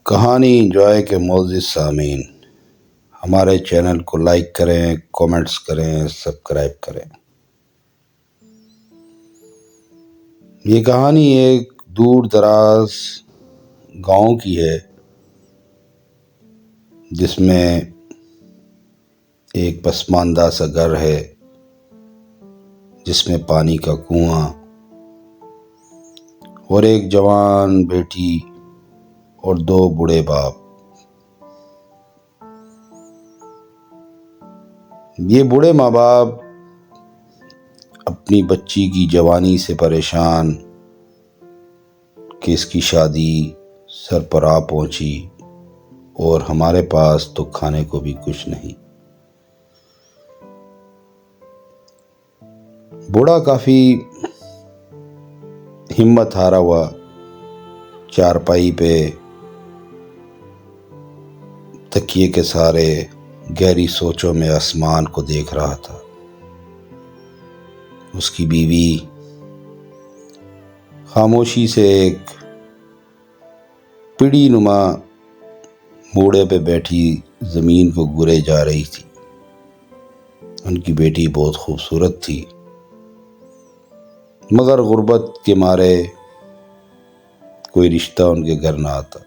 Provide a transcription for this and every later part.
کہانی انجوائے کے معزز سامعین، ہمارے چینل کو لائک کریں، کومنٹس کریں، سبسکرائب کریں۔ یہ کہانی ایک دور دراز گاؤں کی ہے جس میں ایک پسماندہ سا گھر ہے، جس میں پانی کا کنواں اور ایک جوان بیٹی اور 2 بوڑھے باپ۔ یہ بوڑھے ماں باپ اپنی بچی کی جوانی سے پریشان کہ اس کی شادی سر پر آ پہنچی اور ہمارے پاس تو کھانے کو بھی کچھ نہیں۔ بوڑھا کافی ہمت ہارا ہوا چارپائی پہ تکیے کے سہارے گہری سوچوں میں آسمان کو دیکھ رہا تھا۔ اس کی بیوی خاموشی سے ایک پڑی نما موڑے پہ بیٹھی زمین کو گرے جا رہی تھی۔ ان کی بیٹی بہت خوبصورت تھی، مگر غربت کے مارے کوئی رشتہ ان کے گھر نہ آتا۔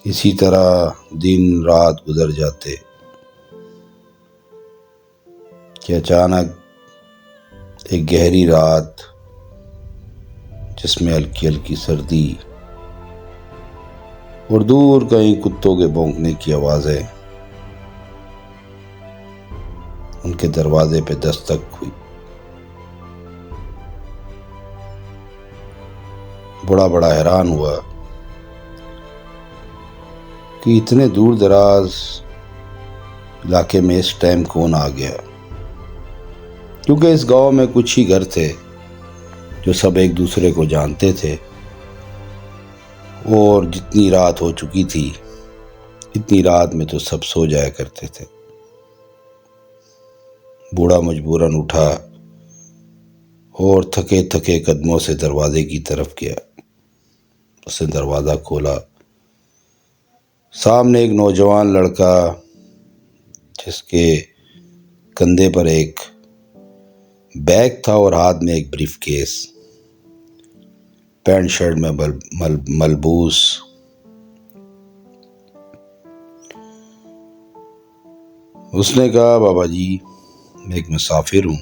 اسی طرح دن رات گزر جاتے کہ اچانک ایک گہری رات جس میں ہلکی ہلکی سردی اور دور کہیں کتوں کے بھونکنے کی آوازیں ان کے دروازے پہ دستک ہوئی۔ بڑا حیران ہوا کہ اتنے دور دراز علاقے میں اس ٹائم کون آ گیا، کیونکہ اس گاؤں میں کچھ ہی گھر تھے جو سب ایک دوسرے کو جانتے تھے، اور جتنی رات ہو چکی تھی اتنی رات میں تو سب سو جایا کرتے تھے۔ بوڑھا مجبوراً اٹھا اور تھکے تھکے قدموں سے دروازے کی طرف گیا۔ اس نے دروازہ کھولا۔ سامنے ایک نوجوان لڑکا جس کے کندھے پر ایک بیگ تھا اور ہاتھ میں ایک بریف کیس، پینٹ شرٹ میں ملبوس۔ اس نے کہا، بابا جی میں ایک مسافر ہوں،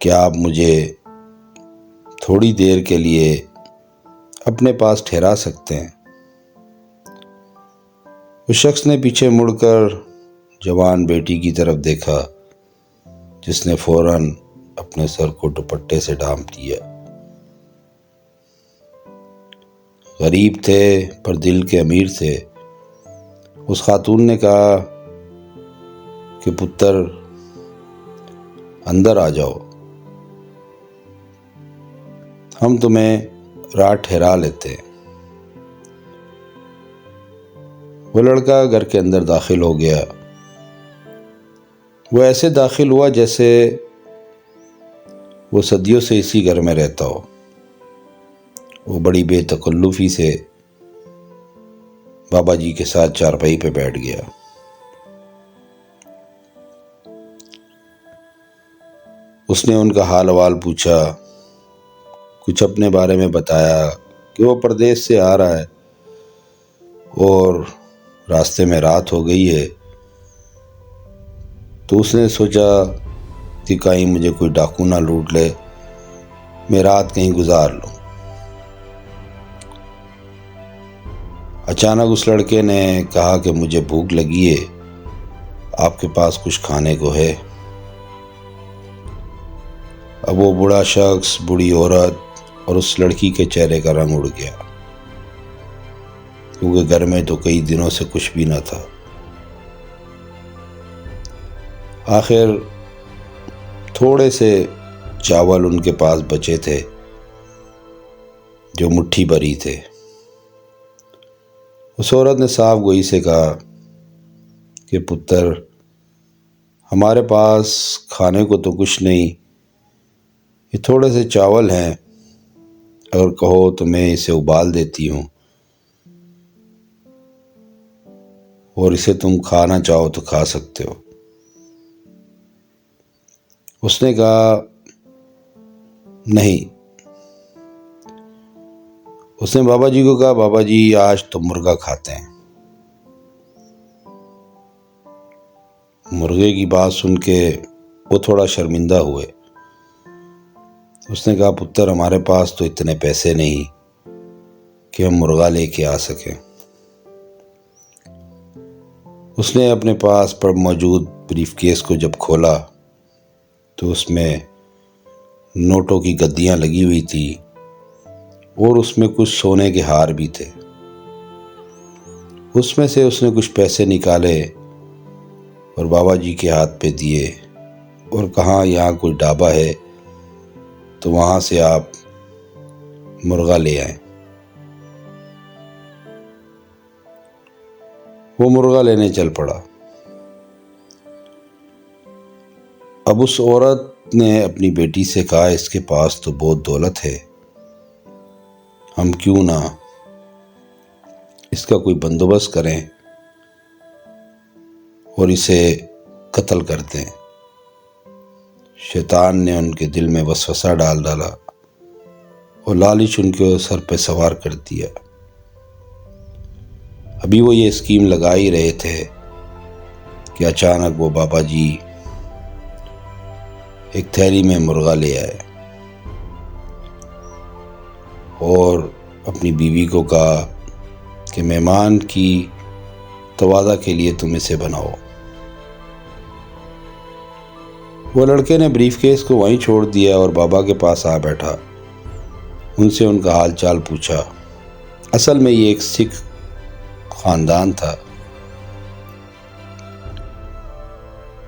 کیا آپ مجھے تھوڑی دیر کے لیے اپنے پاس ٹھہرا سکتے ہیں؟ اس شخص نے پیچھے مڑ کر جوان بیٹی کی طرف دیکھا، جس نے فوراً اپنے سر کو دوپٹے سے ڈھانپ لیا۔ غریب تھے پر دل کے امیر تھے۔ اس خاتون نے کہا کہ پتر اندر آ جاؤ، ہم تمہیں رات ٹھہرا لیتے ہیں۔ وہ لڑکا گھر کے اندر داخل ہو گیا۔ وہ ایسے داخل ہوا جیسے وہ صدیوں سے اسی گھر میں رہتا ہو۔ وہ بڑی بے تکلفی سے بابا جی کے ساتھ چارپائی پہ بیٹھ گیا۔ اس نے ان کا حال حوال پوچھا، کچھ اپنے بارے میں بتایا کہ وہ پردیس سے آ رہا ہے اور راستے میں رات ہو گئی ہے، تو اس نے سوچا کہ کہیں مجھے کوئی ڈاکو نہ لوٹ لے، میں رات کہیں گزار لوں۔ اچانک اس لڑکے نے کہا کہ مجھے بھوک لگی ہے، آپ کے پاس کچھ کھانے کو ہے؟ اب وہ بوڑھا شخص، بوڑھی عورت اور اس لڑکی کے چہرے کا رنگ اڑ گیا، کیونکہ گھر میں تو کئی دنوں سے کچھ بھی نہ تھا۔ آخر تھوڑے سے چاول ان کے پاس بچے تھے جو مٹھی بھری تھے۔ اس عورت نے صاف گوئی سے کہا کہ پتر ہمارے پاس کھانے کو تو کچھ نہیں، یہ تھوڑے سے چاول ہیں، اگر کہو تو میں اسے ابال دیتی ہوں اور اسے تم کھانا چاہو تو کھا سکتے ہو۔ اس نے کہا نہیں۔ اس نے بابا جی کو کہا بابا جی آج تو مرغا کھاتے ہیں۔ مرغے کی بات سن کے وہ تھوڑا شرمندہ ہوئے۔ اس نے کہا پتر ہمارے پاس تو اتنے پیسے نہیں کہ ہم مرغا لے کے آ سکیں۔ اس نے اپنے پاس پر موجود بریف کیس کو جب کھولا تو اس میں نوٹوں کی گدیاں لگی ہوئی تھی اور اس میں کچھ سونے کے ہار بھی تھے۔ اس میں سے اس نے کچھ پیسے نکالے اور بابا جی کے ہاتھ پہ دیے اور کہا یہاں کوئی ڈھابا ہے تو وہاں سے آپ مرغا لے آئیں۔ وہ مرغا لینے چل پڑا۔ اب اس عورت نے اپنی بیٹی سے کہا اس کے پاس تو بہت دولت ہے، ہم کیوں نہ اس کا کوئی بندوبست کریں اور اسے قتل کر دیں۔ شیطان نے ان کے دل میں وسوسہ ڈالا اور لالچ ان کے سر پہ سوار کر دیا۔ ابھی وہ یہ اسکیم لگا ہی رہے تھے کہ اچانک وہ بابا جی ایک تھیلی میں مرغا لے آئے اور اپنی بیوی کو کہا کہ مہمان کی تواضع کے لیے تم اسے بناؤ۔ وہ لڑکے نے بریف کیس کو وہیں چھوڑ دیا اور بابا کے پاس آ بیٹھا۔ ان سے ان کا حال چال پوچھا۔ اصل میں یہ ایک سکھ خاندان تھا۔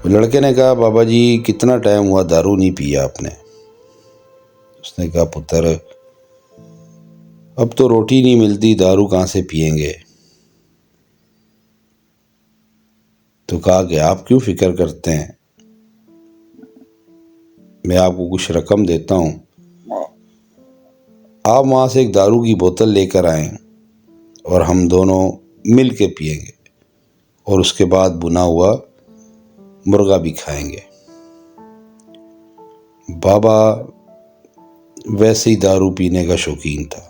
لڑکے نے کہا بابا جی کتنا ٹائم ہوا دارو نہیں پیا آپ نے؟ اس نے کہا پتر اب تو روٹی نہیں ملتی، دارو کہاں سے پئیں گے؟ تو کہا کہ آپ کیوں فکر کرتے ہیں، میں آپ کو کچھ رقم دیتا ہوں، آپ وہاں سے ایک دارو کی بوتل لے کر آئیں اور ہم دونوں مل کے پئیں گے اور اس کے بعد بنا ہوا مرغا بھی کھائیں گے۔ بابا ویسے ہی دارو پینے کا شوقین تھا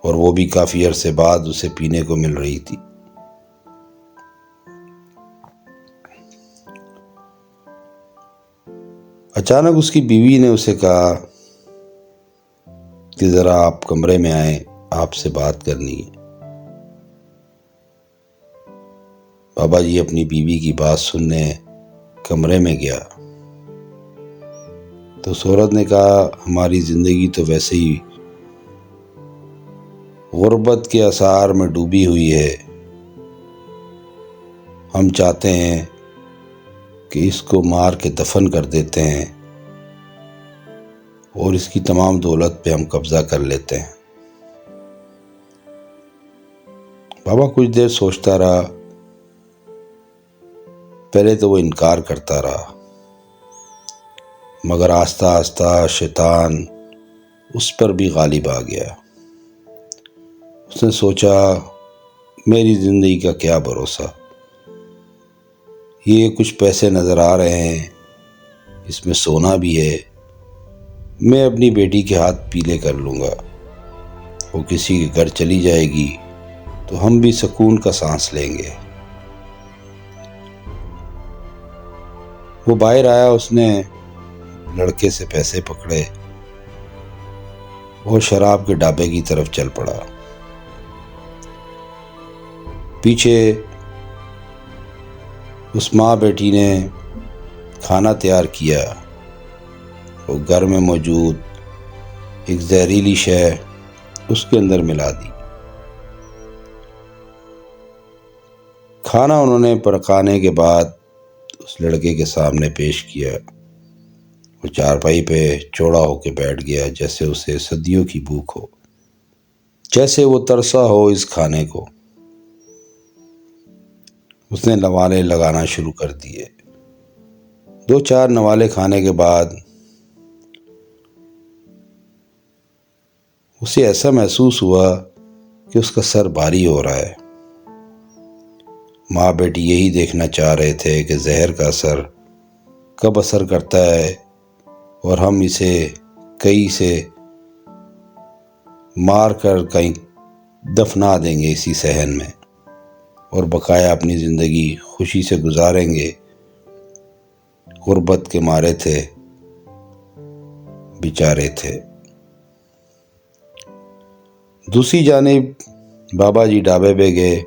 اور وہ بھی کافی عرصے بعد اسے پینے کو مل رہی تھی۔ اچانک اس کی بیوی نے اسے کہا کہ ذرا آپ کمرے میں آئیں، آپ سے بات کرنی ہے۔ بابا جی اپنی بیوی کی بات سننے کمرے میں گیا تو عورت نے کہا ہماری زندگی تو ویسے ہی غربت کے آثار میں ڈوبی ہوئی ہے، ہم چاہتے ہیں کہ اس کو مار کے دفن کر دیتے ہیں اور اس کی تمام دولت پہ ہم قبضہ کر لیتے ہیں۔ بابا کچھ دیر سوچتا رہا، پہلے تو وہ انکار کرتا رہا مگر آہستہ آہستہ شیطان اس پر بھی غالب آ گیا۔ اس نے سوچا میری زندگی کا کیا بھروسہ، یہ کچھ پیسے نظر آ رہے ہیں، اس میں سونا بھی ہے، میں اپنی بیٹی کے ہاتھ پیلے کر لوں گا، وہ کسی کے گھر چلی جائے گی تو ہم بھی سکون کا سانس لیں گے۔ وہ باہر آیا، اس نے لڑکے سے پیسے پکڑے اور شراب کے ڈھابے کی طرف چل پڑا۔ پیچھے اس ماں بیٹی نے کھانا تیار کیا اور گھر میں موجود ایک زہریلی شے اس کے اندر ملا دی۔ کھانا انہوں نے پکانے کے بعد اس لڑکے کے سامنے پیش کیا۔ وہ چارپائی پہ چوڑا ہو کے بیٹھ گیا جیسے اسے صدیوں کی بھوک ہو، جیسے وہ ترسا ہو اس کھانے کو۔ اس نے نوالے لگانا شروع کر دیے۔ 2-4 نوالے کھانے کے بعد اسے ایسا محسوس ہوا کہ اس کا سر بھاری ہو رہا ہے۔ ماں بیٹی یہی دیکھنا چاہ رہے تھے کہ زہر کا اثر کب اثر کرتا ہے اور ہم اسے کئی سے مار کر کہیں دفنا دیں گے اسی صحن میں، اور بقایا اپنی زندگی خوشی سے گزاریں گے۔ غربت کے مارے تھے، بیچارے تھے۔ دوسری جانب بابا جی ڈھابے پہ گئے۔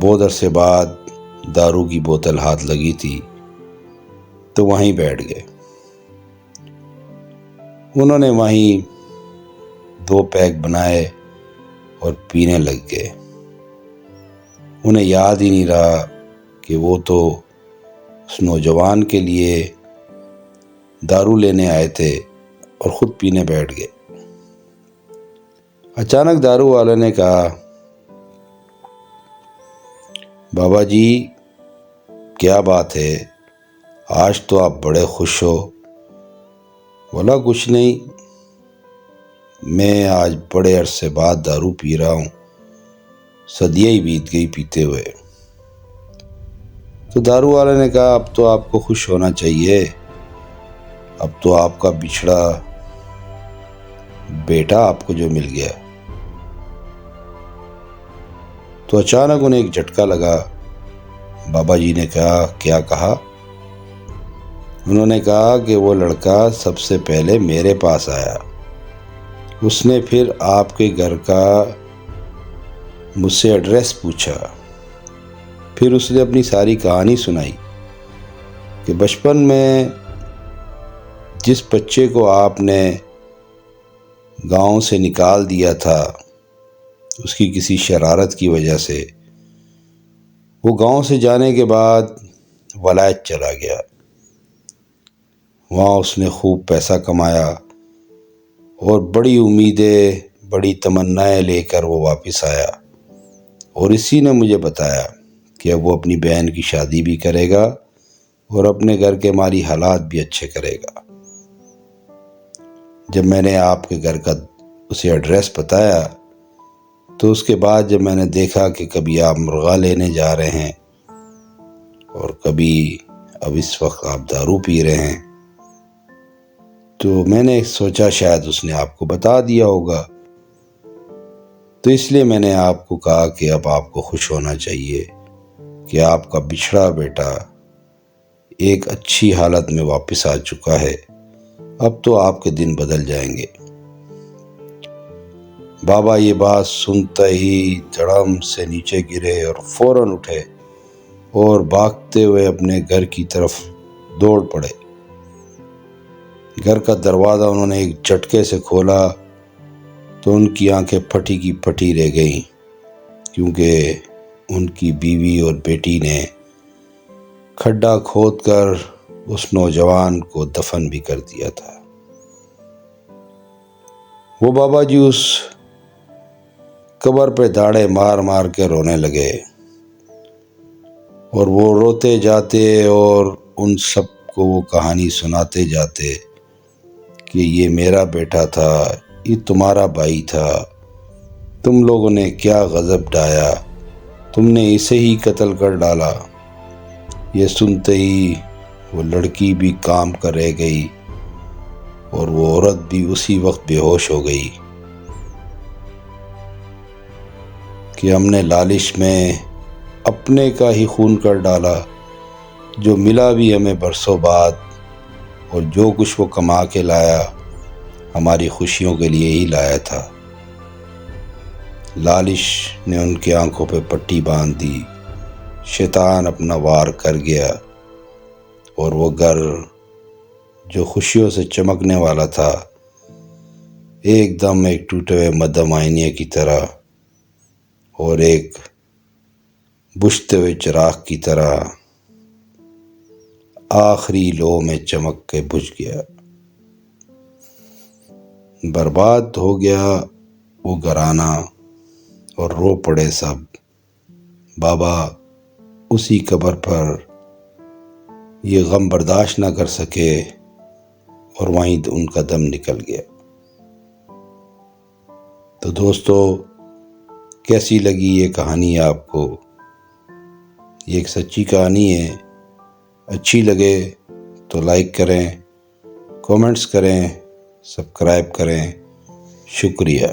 بہت عرصے بعد دارو کی بوتل ہاتھ لگی تھی تو وہیں بیٹھ گئے۔ انہوں نے وہیں 2 پیک بنائے اور پینے لگ گئے۔ انہیں یاد ہی نہیں رہا کہ وہ تو اس نوجوان کے لیے دارو لینے آئے تھے اور خود پینے بیٹھ گئے۔ اچانک دارو والے نے کہا، بابا جی کیا بات ہے، آج تو آپ بڑے خوش ہو؟ بولا کچھ نہیں، میں آج بڑے عرصے بعد دارو پی رہا ہوں، صدیاں ہی بیت گئی پیتے ہوئے۔ تو دارو والے نے کہا، اب تو آپ کو خوش ہونا چاہیے، اب تو آپ کا بچھڑا بیٹا آپ کو جو مل گیا۔ تو اچانک انہیں ایک جھٹکا لگا۔ بابا جی نے کہا، کیا کہا؟ انہوں نے کہا کہ وہ لڑکا سب سے پہلے میرے پاس آیا، اس نے پھر آپ کے گھر کا مجھ سے ایڈریس پوچھا، پھر اس نے اپنی ساری کہانی سنائی کہ بچپن میں جس بچے کو آپ نے گاؤں سے نکال دیا تھا اس کی کسی شرارت کی وجہ سے، وہ گاؤں سے جانے کے بعد ولایت چلا گیا۔ وہاں اس نے خوب پیسہ کمایا اور بڑی امیدیں، بڑی تمنائیں لے کر وہ واپس آیا، اور اسی نے مجھے بتایا کہ اب وہ اپنی بہن کی شادی بھی کرے گا اور اپنے گھر کے مالی حالات بھی اچھے کرے گا۔ جب میں نے آپ کے گھر کا اسے ایڈریس بتایا تو اس کے بعد جب میں نے دیکھا کہ کبھی آپ مرغا لینے جا رہے ہیں اور کبھی اب اس وقت آپ دارو پی رہے ہیں، تو میں نے سوچا شاید اس نے آپ کو بتا دیا ہوگا، تو اس لیے میں نے آپ کو کہا کہ اب آپ کو خوش ہونا چاہیے کہ آپ کا بچھڑا بیٹا ایک اچھی حالت میں واپس آ چکا ہے، اب تو آپ کے دن بدل جائیں گے۔ بابا یہ بات سنتا ہی دھڑم سے نیچے گرے اور فوراً اٹھے اور بھاگتے ہوئے اپنے گھر کی طرف دوڑ پڑے۔ گھر کا دروازہ انہوں نے ایک جھٹکے سے کھولا تو ان کی آنکھیں پھٹی کی پھٹی رہ گئیں، کیونکہ ان کی بیوی اور بیٹی نے کھڈا کھود کر اس نوجوان کو دفن بھی کر دیا تھا۔ وہ بابا جی اس قبر پہ داڑے مار مار کے رونے لگے، اور وہ روتے جاتے اور ان سب کو وہ کہانی سناتے جاتے کہ یہ میرا بیٹا تھا، یہ تمہارا بھائی تھا، تم لوگوں نے کیا غضب ڈھایا، تم نے اسے ہی قتل کر ڈالا۔ یہ سنتے ہی وہ لڑکی بھی کام کر رہ گئی اور وہ عورت بھی اسی وقت بے ہوش ہو گئی کہ ہم نے لالچ میں اپنے کا ہی خون کر ڈالا، جو ملا بھی ہمیں برسوں بعد، اور جو کچھ وہ کما کے لایا ہماری خوشیوں کے لیے ہی لایا تھا۔ لالچ نے ان کی آنکھوں پہ پٹی باندھ دی، شیطان اپنا وار کر گیا، اور وہ گھر جو خوشیوں سے چمکنے والا تھا ایک دم ایک ٹوٹے ہوئے مدھم آئینے کی طرح اور ایک بجھتے ہوئے چراغ کی طرح آخری لو میں چمک کے بجھ گیا، برباد ہو گیا وہ گھرانہ، اور رو پڑے سب۔ بابا اسی قبر پر یہ غم برداشت نہ کر سکے اور وہیں ان کا دم نکل گیا۔ تو دوستو، کیسی لگی یہ کہانی آپ کو؟ یہ ایک سچی کہانی ہے. اچھی لگے تو لائک کریں، کومنٹس کریں، سبسکرائب کریں. شکریہ.